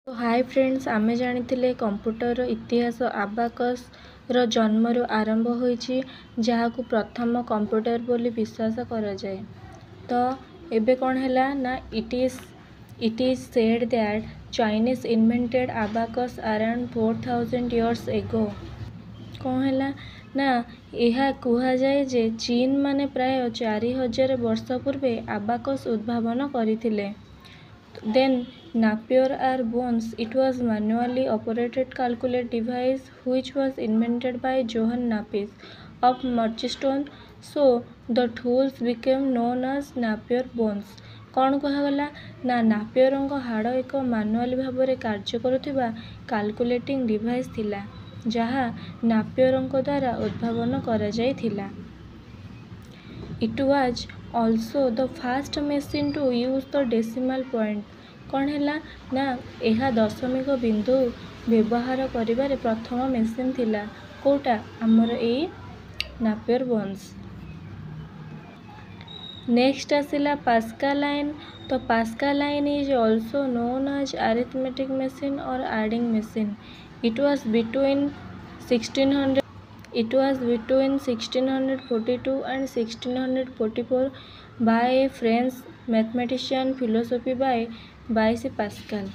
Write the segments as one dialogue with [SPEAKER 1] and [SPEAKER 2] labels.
[SPEAKER 1] तो hi friends, आमे जानिथिले computer इतिहास आबाकस रो जन्मरू आरंभ होईची, जहाकू प्रथम कंप्यूटर बोली विश्वास करा जाए। तो एबे कौन हैला ना it is said that Chinese invented abacus around 4000 years ago. कौन हैला ना यह कुहा जाए जे चीन माने प्राय 4000 वर्ष पूर्वे आबाकस उद्भावन करिथिले। Then Napier or Bones, it was manually operated calculate device which was invented by Johann Napier of Merchiston. So the tools became known as Napier bones. कौन कहगला ना नापियर हाड़ एक मानुआली भाव में कार्य करुवा कैलकुलेटिंग डिवाइस थिला, जहाँ नापियर द्वारा उद्भावन करा जाइथिला। It was also the first machine to use the decimal point. कौन हैला ना यह दशमिक बिंदु व्यवहार करिबारे प्रथम मेसीन थिला। कोटा आमर ए नापियर बोन्स। नेक्स्ट आसिला पास्कल लाइन। तो Pascaline is also known as arithmetic machine और adding machine. It was between 1642 and 1644 by a French mathematician philosophy by बाईसी pascal.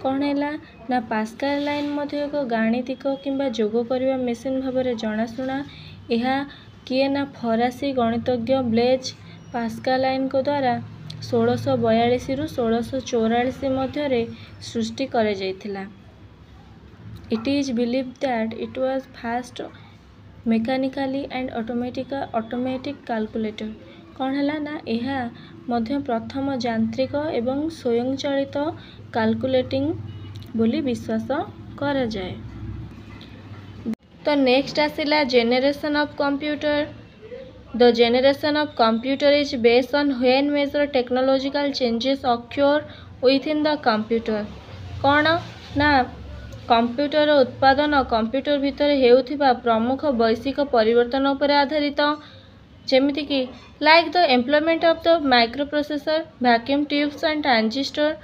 [SPEAKER 1] कौन हैला ना पास्कल लाइन मध्य एक गाणितिक किंबा जोग करने मेसीन भाव में जनाशुना। यह किए ना फरासी गणितज्ञ ब्लेज पास्कल लाइन को द्वारा 1642 रु 1644 मध्य सृष्टि कर जाइथिला। It is believed that it was first mechanically and automatic calculator। कौन हैला ना यह मध्य प्रथम यांत्रिक एवं स्वयंचालित कैलकुलेटिंग बोली विश्वास करा जाए। तो नेक्स्ट आसिला generation of computer. The generation of computer is based on when major technological changes occur within the computer. कौन ना कंप्यूटर उत्पादन कंप्यूटर भितर हेउथिबा प्रमुख वैश्विक परिवर्तन उपर आधारित, जेमिति कि like the employment of the microprocessor, vacuum tubes and transistor.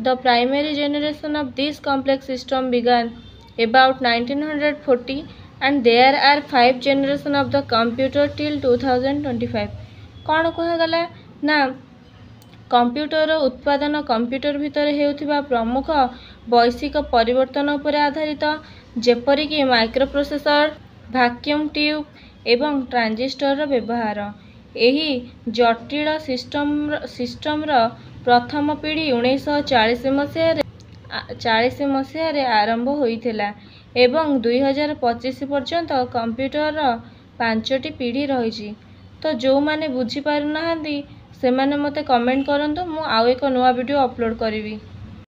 [SPEAKER 1] The primary generation of this complex system began about 1940 and there are 5 generation of the computer till 2025। कौन कहगला ना कंप्यूटर उत्पादन कंप्यूटर भितर हेउथिबा प्रमुख वैश्विक परिवर्तन उपर आधारित, जेपरिक माइक्रोप्रोसेसर, वैक्यूम ट्यूब एवं ट्रांजिस्टर व्यवहार। यही जटिल सिस्टमर प्रथम पीढ़ी 1940 मसीह आरंभ होइथिला एवं 2025 पर्यंत कंप्यूटर 5टी पीढ़ी रही। तो जो माने बुझी पारु नाहांती से माने मते कमेंट करंतु, मु आउ एक नुआ वीडियो अपलोड करिवी।